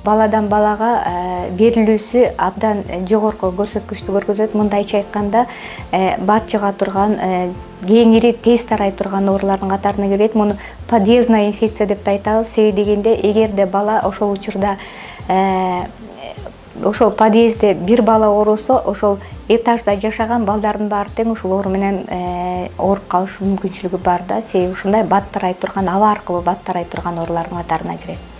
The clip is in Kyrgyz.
Баладан балага берилүүсү абдан жогорку көрсөткүчтү көргөзөт. Мындайча айтканда, бат жыга турган, кеңири тез тарай турган оорулардын катарына кирет. Муну подъездная инфекция деп да айтабыз. Себеби дегенде, эгерде бала ошол учурда ошол подъездде бир бала оорусо, ошол этажда жашаган балдардын баары тең ушул оору менен ооруп калыш мүмкүнчүлүгү бар да. Себеби ушундай бат тарай турган, аба аркылуу бат тарай турган оорулардын катарына кирет.